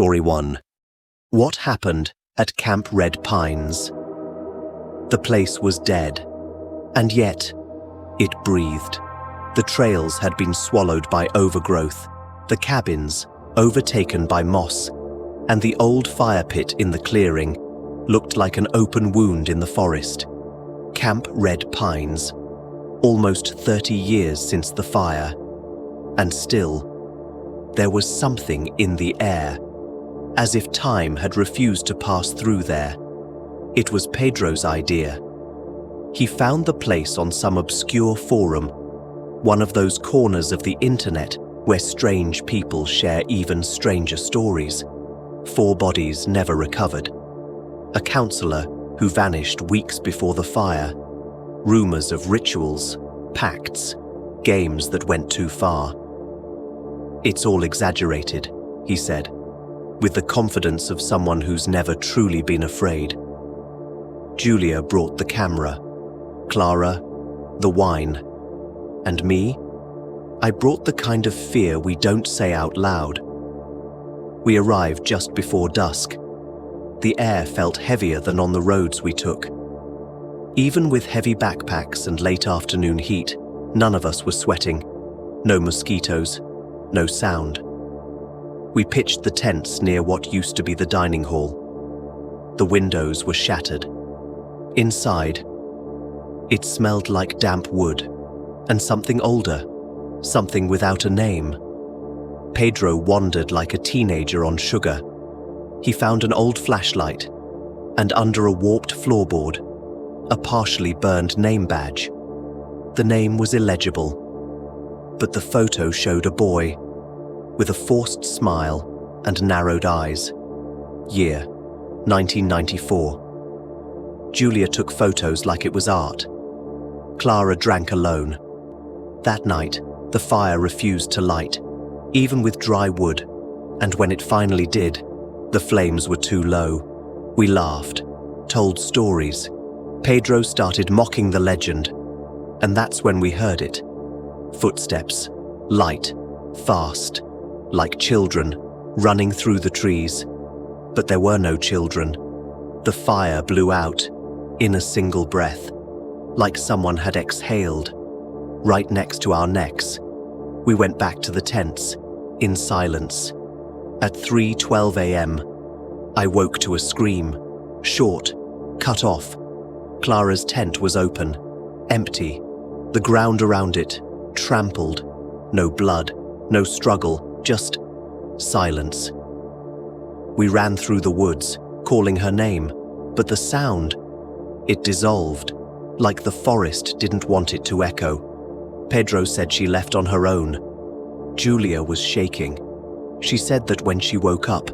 Story 1. What happened at Camp Red Pines? The place was dead, and yet it breathed. The trails had been swallowed by overgrowth, the cabins overtaken by moss, and the old fire pit in the clearing looked like an open wound in the forest. Camp Red Pines, almost 30 years since the fire, and still there was something in the air, as if time had refused to pass through there. It was Pedro's idea. He found the place on some obscure forum, one of those corners of the internet where strange people share even stranger stories. 4 bodies never recovered. A counselor who vanished weeks before the fire. Rumors of rituals, pacts, games that went too far. "It's all exaggerated," he said, with the confidence of someone who's never truly been afraid. Julia brought the camera, Clara, the wine, and me, I brought the kind of fear we don't say out loud. We arrived just before dusk. The air felt heavier than on the roads we took. Even with heavy backpacks and late afternoon heat, none of us were sweating. No mosquitoes, no sound. We pitched the tents near what used to be the dining hall. The windows were shattered. Inside, it smelled like damp wood, and something older, something without a name. Pedro wandered like a teenager on sugar. He found an old flashlight, and under a warped floorboard, a partially burned name badge. The name was illegible, but the photo showed a boy with a forced smile and narrowed eyes. Year, 1994. Julia took photos like it was art. Clara drank alone. That night, the fire refused to light, even with dry wood, and when it finally did, the flames were too low. We laughed, told stories. Pedro started mocking the legend, and that's when we heard it. Footsteps, light, fast, like children, running through the trees. But there were no children. The fire blew out, in a single breath, like someone had exhaled, right next to our necks. We went back to the tents, in silence. At 3:12 a.m., I woke to a scream, short, cut off. Clara's tent was open, empty, the ground around it, trampled. No blood, no struggle, just silence. We ran through the woods, calling her name, but the sound, it dissolved, like the forest didn't want it to echo. Pedro said she left on her own. Julia was shaking. She said that when she woke up,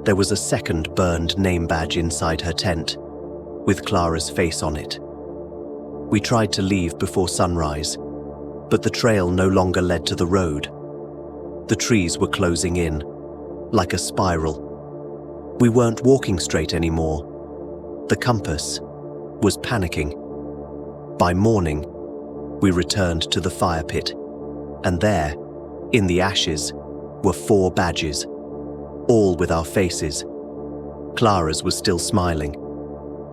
there was a second burned name badge inside her tent, with Clara's face on it. We tried to leave before sunrise, but the trail no longer led to the road. The trees were closing in, like a spiral. We weren't walking straight anymore. The compass was panicking. By morning, we returned to the fire pit, and there, in the ashes, were 4 badges, all with our faces. Clara's was still smiling.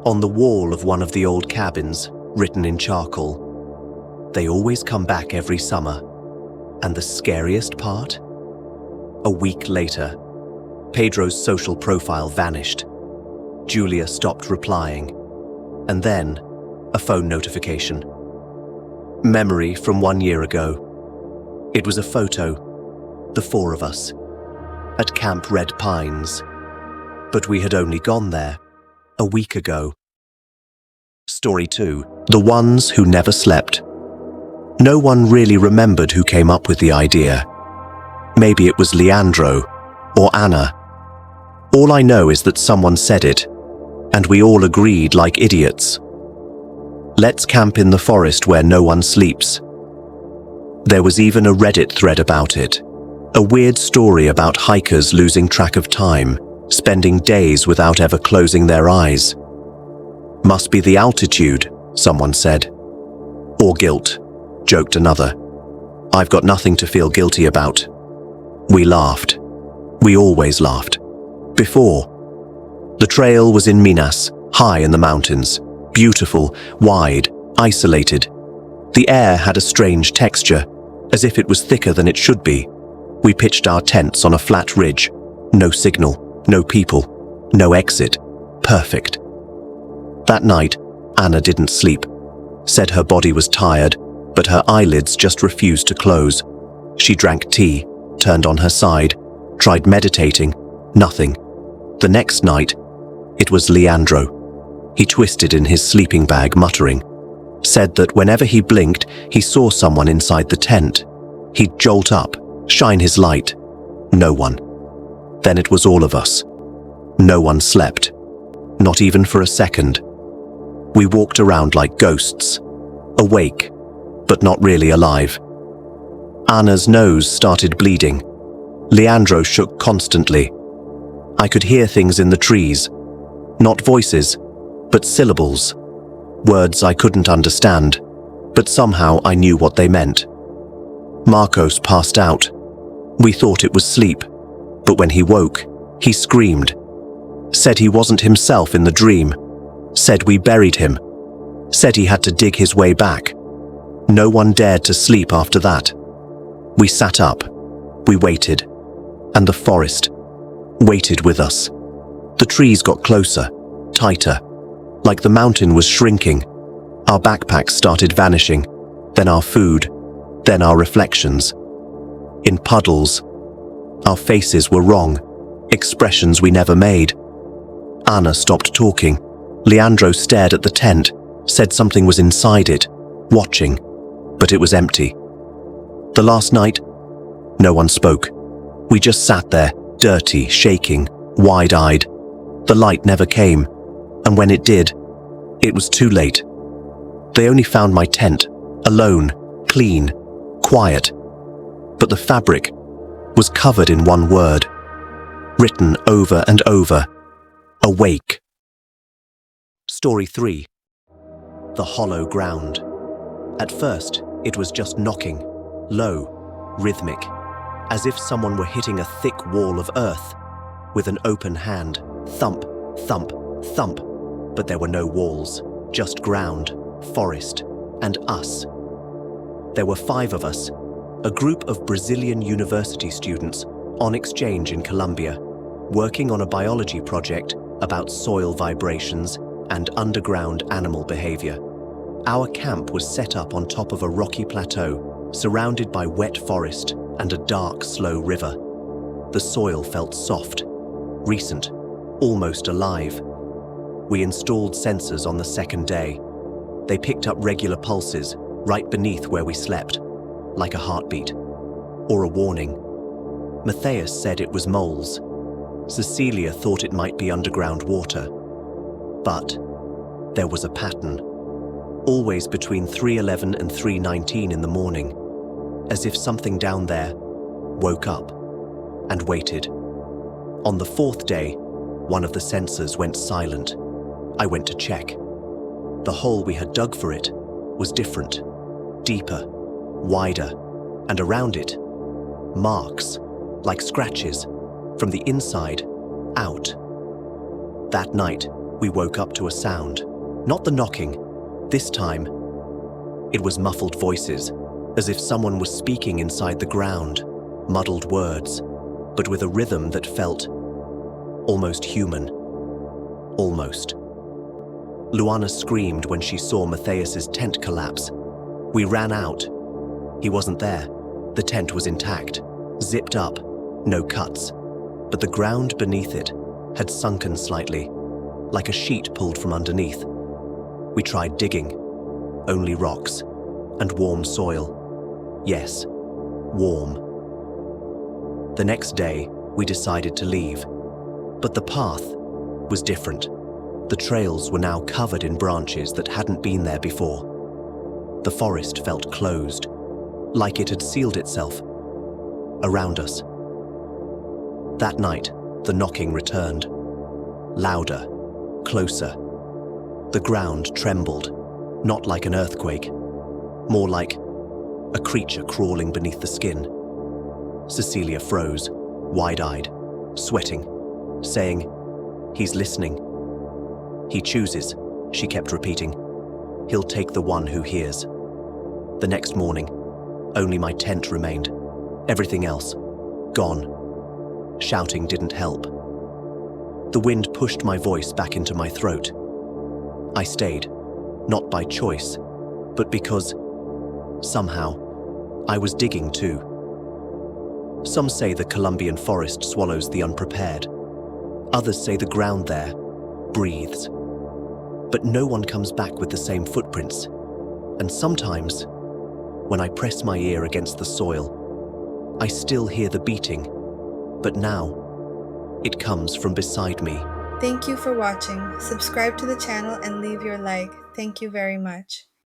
On the wall of one of the old cabins, written in charcoal, "They always come back every summer." And the scariest part? A week later, Pedro's social profile vanished. Julia stopped replying. And then, a phone notification. Memory from 1 year ago. It was a photo, the 4 of us, at Camp Red Pines. But we had only gone there a week ago. Story 2. The Ones Who Never Slept. No one really remembered who came up with the idea. Maybe it was Leandro or Anna. All I know is that someone said it, and we all agreed like idiots. Let's camp in the forest where no one sleeps. There was even a Reddit thread about it. A weird story about hikers losing track of time, spending days without ever closing their eyes. Must be the altitude, someone said. Or guilt, joked another. I've got nothing to feel guilty about. We laughed. We always laughed. Before. The trail was in Minas, high in the mountains, beautiful, wide, isolated. The air had a strange texture, as if it was thicker than it should be. We pitched our tents on a flat ridge. No signal, no people, no exit. Perfect. That night, Anna didn't sleep. Said her body was tired, but her eyelids just refused to close. She drank tea, turned on her side, tried meditating. Nothing. The next night, it was Leandro. He twisted in his sleeping bag, muttering. Said that whenever he blinked, he saw someone inside the tent. He'd jolt up, shine his light. No one. Then it was all of us. No one slept. Not even for a second. We walked around like ghosts. Awake, but not really alive. Anna's nose started bleeding. Leandro shook constantly. I could hear things in the trees. Not voices, but syllables. Words I couldn't understand, but somehow I knew what they meant. Marcos passed out. We thought it was sleep, but when he woke, he screamed. Said he wasn't himself in the dream. Said we buried him. Said he had to dig his way back. No one dared to sleep after that. We sat up. We waited. And the forest waited with us. The trees got closer, tighter, like the mountain was shrinking. Our backpacks started vanishing, then our food, then our reflections. In puddles, our faces were wrong, expressions we never made. Anna stopped talking. Leandro stared at the tent, said something was inside it, watching, but it was empty. The last night, no one spoke. We just sat there, dirty, shaking, wide-eyed. The light never came, and when it did, it was too late. They only found my tent, alone, clean, quiet. But the fabric was covered in one word, written over and over, awake. Story 3. The hollow ground. At first, it was just knocking, low, rhythmic, as if someone were hitting a thick wall of earth with an open hand, thump, thump, thump. But there were no walls, just ground, forest, and us. There were 5 of us, a group of Brazilian university students on exchange in Colombia, working on a biology project about soil vibrations and underground animal behavior. Our camp was set up on top of a rocky plateau, surrounded by wet forest and a dark, slow river. The soil felt soft, recent, almost alive. We installed sensors on the second day. They picked up regular pulses right beneath where we slept, like a heartbeat, or a warning. Matthias said it was moles. Cecilia thought it might be underground water. But there was a pattern, always between 3:11 and 3:19 in the morning, as if something down there woke up and waited. On the 4th day, one of the sensors went silent. I went to check. The hole we had dug for it was different, deeper, wider, and around it, marks, like scratches, from the inside out. That night, we woke up to a sound, not the knocking. This time, it was muffled voices, as if someone was speaking inside the ground, muddled words, but with a rhythm that felt almost human. Almost. Luana screamed when she saw Matthias's tent collapse. We ran out. He wasn't there. The tent was intact, zipped up, no cuts, but the ground beneath it had sunken slightly, like a sheet pulled from underneath. We tried digging. Only rocks and warm soil. Yes, warm. The next day, we decided to leave, but the path was different. The trails were now covered in branches that hadn't been there before. The forest felt closed, like it had sealed itself around us. That night, the knocking returned. Louder, closer. The ground trembled, not like an earthquake, more like a creature crawling beneath the skin. Cecilia froze, wide-eyed, sweating, saying, "He's listening. He chooses," she kept repeating. "He'll take the one who hears." The next morning, only my tent remained. Everything else, gone. Shouting didn't help. The wind pushed my voice back into my throat. I stayed, not by choice, but because, somehow, I was digging too. Some say the Colombian forest swallows the unprepared. Others say the ground there breathes. But no one comes back with the same footprints. And sometimes, when I press my ear against the soil, I still hear the beating, but now it comes from beside me. Thank you for watching. Subscribe to the channel and leave your like. Thank you very much.